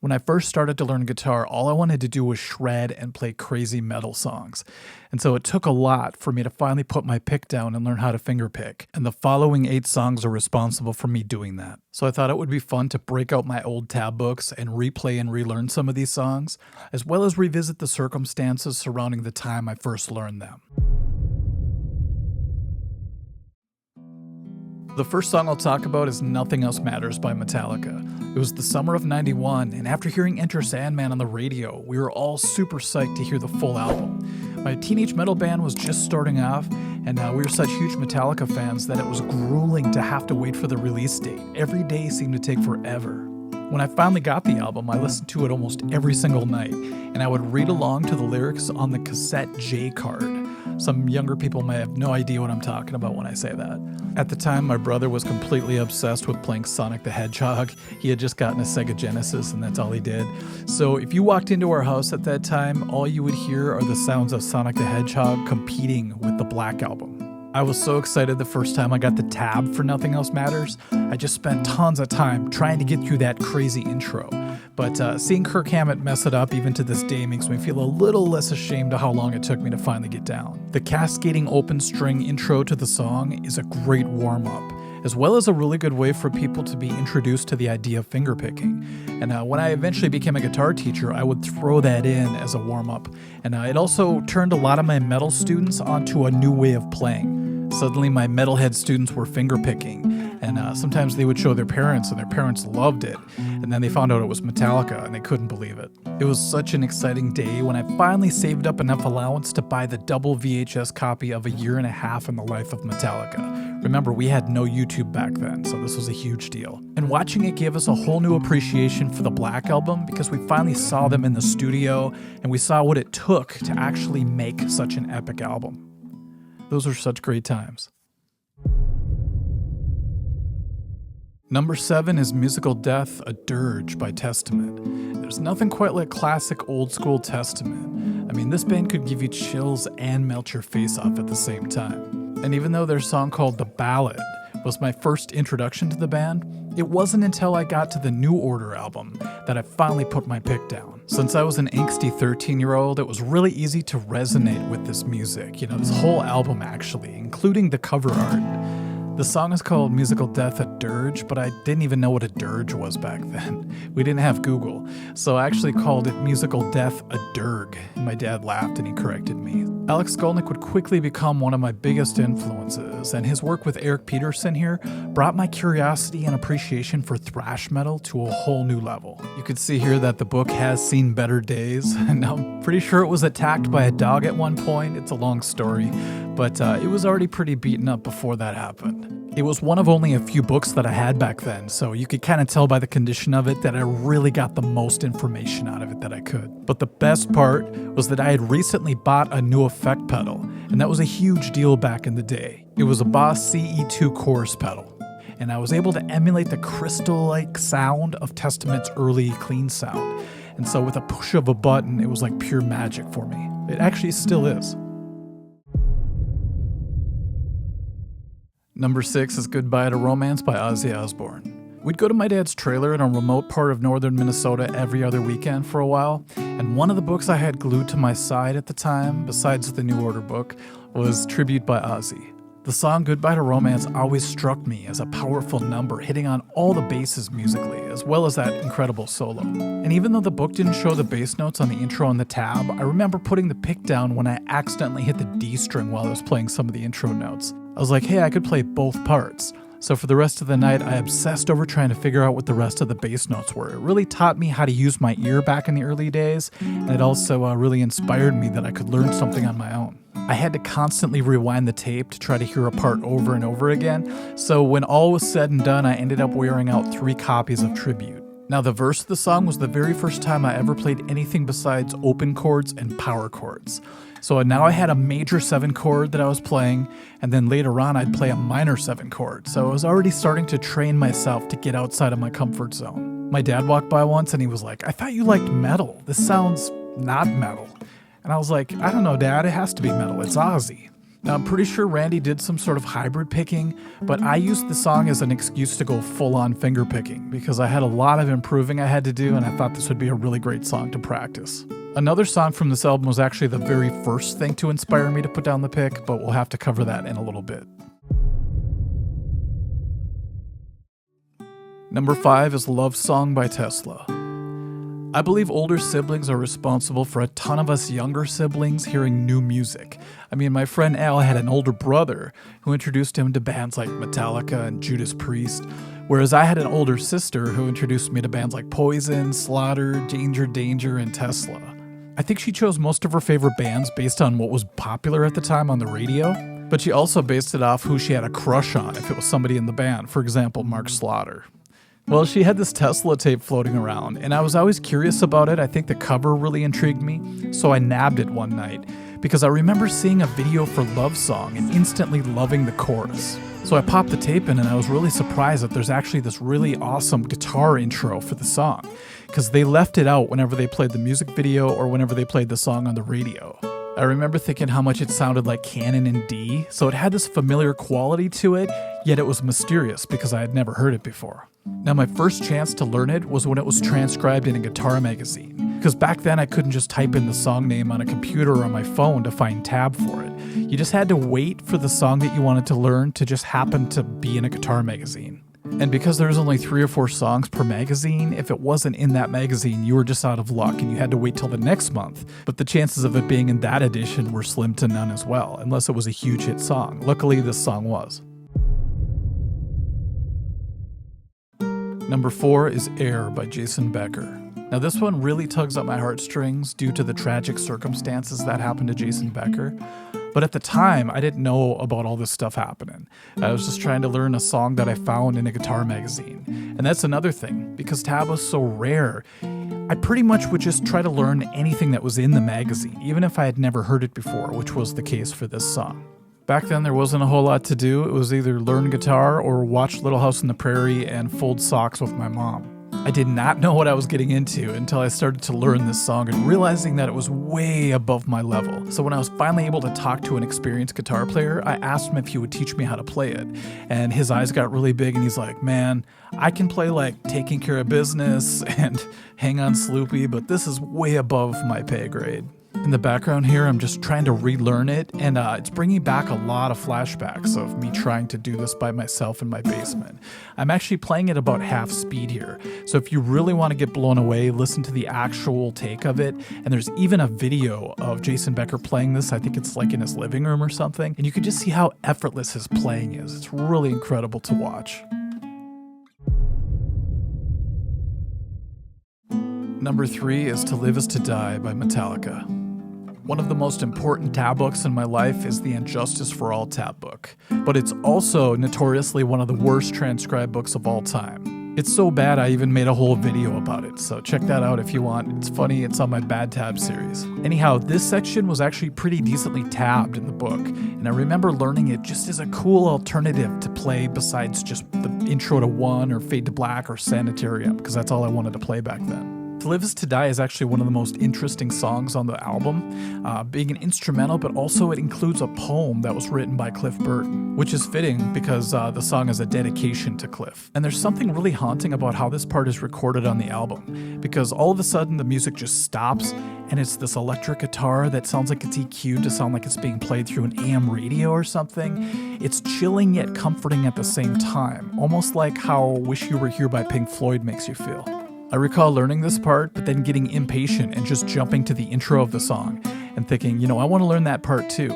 When I first started to learn guitar, all I wanted to do was shred and play crazy metal songs. And so it took a lot for me to finally put my pick down and learn how to fingerpick. And the following 8 songs are responsible for me doing that. So I thought it would be fun to break out my old tab books and replay and relearn some of these songs, as well as revisit the circumstances surrounding the time I first learned them. The first song I'll talk about is Nothing Else Matters by Metallica. It was the summer of '91, and after hearing Enter Sandman on the radio, we were all super psyched to hear the full album. My teenage metal band was just starting off, and we were such huge Metallica fans that it was grueling to have to wait for the release date. Every day seemed to take forever. When I finally got the album, I listened to it almost every single night, and I would read along to the lyrics on the cassette J card. Some younger people may have no idea what I'm talking about when I say that. At the time, my brother was completely obsessed with playing Sonic the Hedgehog. He had just gotten a Sega Genesis, and that's all he did. So if you walked into our house at that time, all you would hear are the sounds of Sonic the Hedgehog competing with the Black Album. I was so excited the first time I got the tab for Nothing Else Matters. I just spent tons of time trying to get through that crazy intro. But seeing Kirk Hammett mess it up even to this day makes me feel a little less ashamed of how long it took me to finally get down. The cascading open string intro to the song is a great warm-up, as well as a really good way for people to be introduced to the idea of fingerpicking. And when I eventually became a guitar teacher, I would throw that in as a warm-up. And it also turned a lot of my metal students onto a new way of playing. Suddenly my metalhead students were fingerpicking, and sometimes they would show their parents, and their parents loved it. And then they found out it was Metallica, and they couldn't believe it. It was such an exciting day when I finally saved up enough allowance to buy the double VHS copy of A Year and a Half in the Life of Metallica. Remember, we had no YouTube back then, so this was a huge deal. And watching it gave us a whole new appreciation for the Black Album because we finally saw them in the studio, and we saw what it took to actually make such an epic album. Those were such great times. Number 7 is Musical Death, A Dirge by Testament. There's nothing quite like classic old school Testament. I mean, this band could give you chills and melt your face off at the same time. And even though their song called The Ballad was my first introduction to the band, it wasn't until I got to the New Order album that I finally put my pick down. Since I was an angsty 13-year-old, it was really easy to resonate with this music. This whole album actually, including the cover art. The song is called Musical Death, A Dirge, but I didn't even know what a dirge was back then. We didn't have Google, so I actually called it Musical Death, A Dirg, and my dad laughed and he corrected me. Alex Skolnick would quickly become one of my biggest influences, and his work with Eric Peterson here brought my curiosity and appreciation for thrash metal to a whole new level. You could see here that the book has seen better days, and I'm pretty sure it was attacked by a dog at one point. It's a long story, but it was already pretty beaten up before that happened. It was one of only a few books that I had back then, so you could kind of tell by the condition of it that I really got the most information out of it that I could. But the best part was that I had recently bought a new effect pedal, and that was a huge deal back in the day. It was a Boss CE2 chorus pedal, and I was able to emulate the crystal-like sound of Testament's early clean sound. And so with a push of a button, it was like pure magic for me. It actually still is. Number 6 is Goodbye to Romance by Ozzy Osbourne. We'd go to my dad's trailer in a remote part of northern Minnesota every other weekend for a while, and one of the books I had glued to my side at the time, besides the New Order book, was Tribute by Ozzy. The song Goodbye to Romance always struck me as a powerful number, hitting on all the bases musically, as well as that incredible solo. And even though the book didn't show the bass notes on the intro and the tab, I remember putting the pick down when I accidentally hit the D string while I was playing some of the intro notes. I was like, hey, I could play both parts. So for the rest of the night, I obsessed over trying to figure out what the rest of the bass notes were. It really taught me how to use my ear back in the early days, and it also really inspired me that I could learn something on my own. I had to constantly rewind the tape to try to hear a part over and over again, so when all was said and done, I ended up wearing out 3 copies of Tribute. Now, the verse of the song was the very first time I ever played anything besides open chords and power chords. So now I had a major 7 chord that I was playing, and then later on I'd play a minor 7 chord. So I was already starting to train myself to get outside of my comfort zone. My dad walked by once and he was like, I thought you liked metal. This sounds not metal. And I was like, I don't know, Dad, it has to be metal. It's Ozzy. Now, I'm pretty sure Randy did some sort of hybrid picking, but I used the song as an excuse to go full-on finger picking because I had a lot of improving I had to do, and I thought this would be a really great song to practice. Another song from this album was actually the very first thing to inspire me to put down the pick, but we'll have to cover that in a little bit. Number 5 is Love Song by Tesla. I believe older siblings are responsible for a ton of us younger siblings hearing new music. I mean, my friend Al had an older brother who introduced him to bands like Metallica and Judas Priest, whereas I had an older sister who introduced me to bands like Poison, Slaughter, Danger, and Tesla. I think she chose most of her favorite bands based on what was popular at the time on the radio, but she also based it off who she had a crush on if it was somebody in the band, for example, Mark Slaughter. Well, she had this Tesla tape floating around, and I was always curious about it. I think the cover really intrigued me, so I nabbed it one night, because I remember seeing a video for Love Song and instantly loving the chorus. So I popped the tape in, and I was really surprised that there's actually this really awesome guitar intro for the song, because they left it out whenever they played the music video or whenever they played the song on the radio. I remember thinking how much it sounded like Canon in D, so it had this familiar quality to it, yet it was mysterious because I had never heard it before. Now, my first chance to learn it was when it was transcribed in a guitar magazine, because back then I couldn't just type in the song name on a computer or on my phone to find tab for it. You just had to wait for the song that you wanted to learn to just happen to be in a guitar magazine. And because there was only 3 or 4 songs per magazine, if it wasn't in that magazine, you were just out of luck and you had to wait till the next month. But the chances of it being in that edition were slim to none as well, unless it was a huge hit song. Luckily, this song was. Number 4 is Air by Jason Becker. Now, this one really tugs at my heartstrings due to the tragic circumstances that happened to Jason Becker. But at the time, I didn't know about all this stuff happening. I was just trying to learn a song that I found in a guitar magazine. And that's another thing, because tab was so rare, I pretty much would just try to learn anything that was in the magazine, even if I had never heard it before, which was the case for this song. Back then, there wasn't a whole lot to do. It was either learn guitar or watch Little House on the Prairie and fold socks with my mom. I did not know what I was getting into until I started to learn this song and realizing that it was way above my level. So when I was finally able to talk to an experienced guitar player, I asked him if he would teach me how to play it. And his eyes got really big and he's like, man, I can play like Taking Care of Business and Hang On Sloopy, but this is way above my pay grade. In the background here, I'm just trying to relearn it, and it's bringing back a lot of flashbacks of me trying to do this by myself in my basement. I'm actually playing at about half speed here, so if you really want to get blown away, listen to the actual take of it, and there's even a video of Jason Becker playing this. I think it's like in his living room or something, and you can just see how effortless his playing is. It's really incredible to watch. Number 3 is To Live Is To Die by Metallica. One of the most important tab books in my life is the Injustice for All tab book, but it's also notoriously one of the worst transcribed books of all time. It's so bad I even made a whole video about it, so check that out if you want. It's funny, it's on my Bad Tab series. Anyhow, this section was actually pretty decently tabbed in the book, and I remember learning it just as a cool alternative to play besides just the Intro to One or Fade to Black or Sanitarium, because that's all I wanted to play back then. To Live Is To Die is actually one of the most interesting songs on the album, being an instrumental, but also it includes a poem that was written by Cliff Burton, which is fitting because the song is a dedication to Cliff. And there's something really haunting about how this part is recorded on the album, because all of a sudden the music just stops, and it's this electric guitar that sounds like it's EQ'd to sound like it's being played through an AM radio or something. It's chilling yet comforting at the same time, almost like how Wish You Were Here by Pink Floyd makes you feel. I recall learning this part, but then getting impatient and just jumping to the intro of the song and thinking, I want to learn that part too.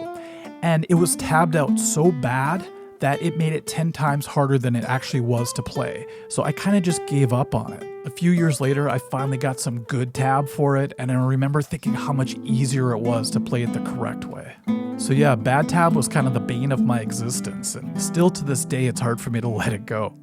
And it was tabbed out so bad that it made it 10 times harder than it actually was to play. So I kind of just gave up on it. A few years later, I finally got some good tab for it, and I remember thinking how much easier it was to play it the correct way. So yeah, bad tab was kind of the bane of my existence, and still to this day, it's hard for me to let it go.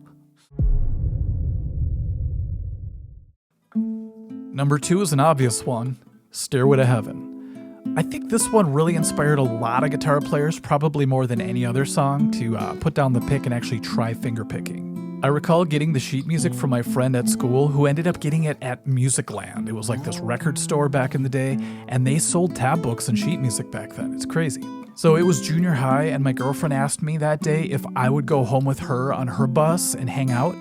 Number 2 is an obvious one, Stairway to Heaven. I think this one really inspired a lot of guitar players, probably more than any other song, to put down the pick and actually try finger picking. I recall getting the sheet music from my friend at school who ended up getting it at Musicland. It was like this record store back in the day, and they sold tab books and sheet music back then. It's crazy. So it was junior high, and my girlfriend asked me that day if I would go home with her on her bus and hang out.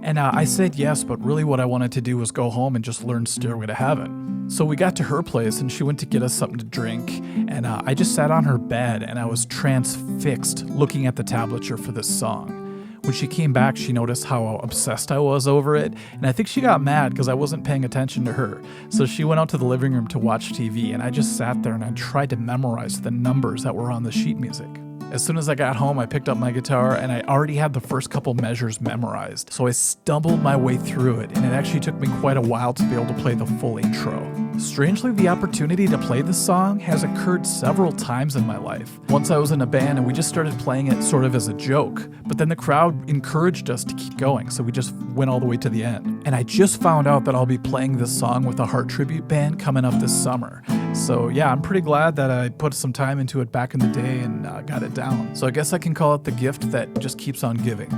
And I said yes, but really what I wanted to do was go home and just learn Stairway to Heaven. So we got to her place, and she went to get us something to drink, and I just sat on her bed, and I was transfixed looking at the tablature for this song. When she came back, she noticed how obsessed I was over it, and I think she got mad because I wasn't paying attention to her. So she went out to the living room to watch TV, and I just sat there and I tried to memorize the numbers that were on the sheet music. As soon as I got home, I picked up my guitar, and I already had the first couple measures memorized. So I stumbled my way through it, and it actually took me quite a while to be able to play the full intro. Strangely, the opportunity to play this song has occurred several times in my life. Once I was in a band and we just started playing it sort of as a joke, but then the crowd encouraged us to keep going, so we just went all the way to the end. And I just found out that I'll be playing this song with a Heart Tribute band coming up this summer. So yeah, I'm pretty glad that I put some time into it back in the day and got it down. So I guess I can call it the gift that just keeps on giving.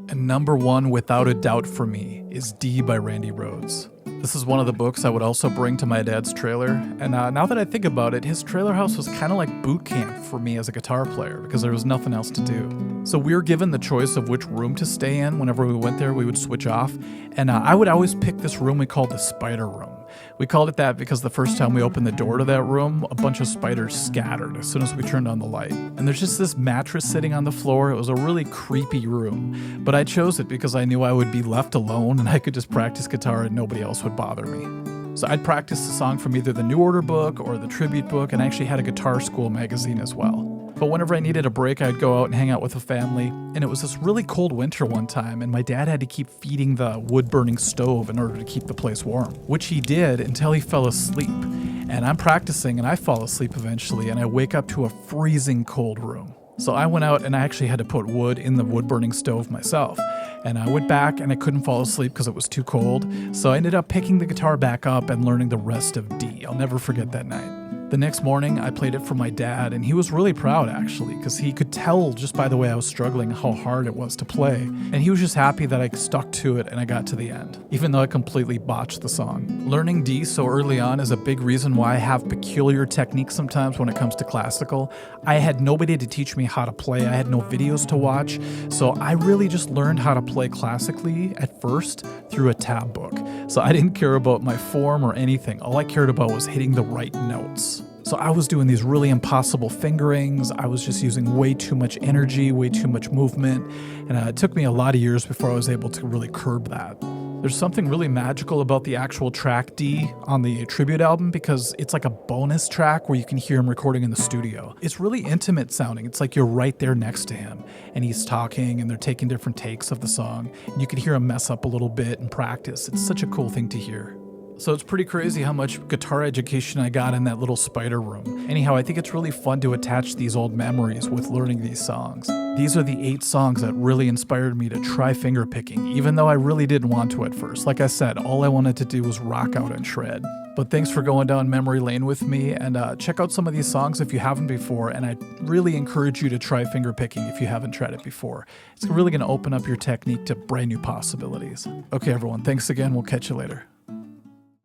And number one, without a doubt for me, is D by Randy Rhoads. This is one of the books I would also bring to my dad's trailer, and now that I think about it, his trailer house was kind of like boot camp for me as a guitar player because there was nothing else to do. So we were given the choice of which room to stay in. Whenever we went there, we would switch off, and I would always pick this room we called the spider room. We called it that because the first time we opened the door to that room, a bunch of spiders scattered as soon as we turned on the light. And there's just this mattress sitting on the floor. It was a really creepy room, but I chose it because I knew I would be left alone and I could just practice guitar and nobody else would bother me. So I'd practice the song from either the New Order book or the Tribute book, and I actually had a Guitar School magazine as well. But whenever I needed a break, I'd go out and hang out with the family, and it was this really cold winter one time, and my dad had to keep feeding the wood-burning stove in order to keep the place warm, which he did until he fell asleep. And I'm practicing, and I fall asleep eventually, and I wake up to a freezing cold room. So I went out and I actually had to put wood in the wood-burning stove myself. And I went back and I couldn't fall asleep because it was too cold. So I ended up picking the guitar back up and learning the rest of D. I'll never forget that night. The next morning, I played it for my dad, and he was really proud, actually, because he could tell just by the way I was struggling how hard it was to play. And he was just happy that I stuck to it and I got to the end, even though I completely botched the song. Learning D so early on is a big reason why I have peculiar techniques sometimes when it comes to classical. I had nobody to teach me how to play. I had no videos to watch. So I really just learned how to play classically at first through a tab book. So I didn't care about my form or anything. All I cared about was hitting the right notes. So I was doing these really impossible fingerings. I was just using way too much energy, way too much movement. And it took me a lot of years before I was able to really curb that. There's something really magical about the actual track D on the Tribute album because it's like a bonus track where you can hear him recording in the studio. It's really intimate sounding. It's like you're right there next to him and he's talking and they're taking different takes of the song. And you can hear him mess up a little bit in practice. It's such a cool thing to hear. So it's pretty crazy how much guitar education I got in that little spider room. Anyhow, I think it's really fun to attach these old memories with learning these songs. These are the 8 songs that really inspired me to try fingerpicking, even though I really didn't want to at first. Like I said, all I wanted to do was rock out and shred. But thanks for going down memory lane with me, and check out some of these songs if you haven't before, and I really encourage you to try fingerpicking if you haven't tried it before. It's really going to open up your technique to brand new possibilities. Okay, everyone, thanks again. We'll catch you later.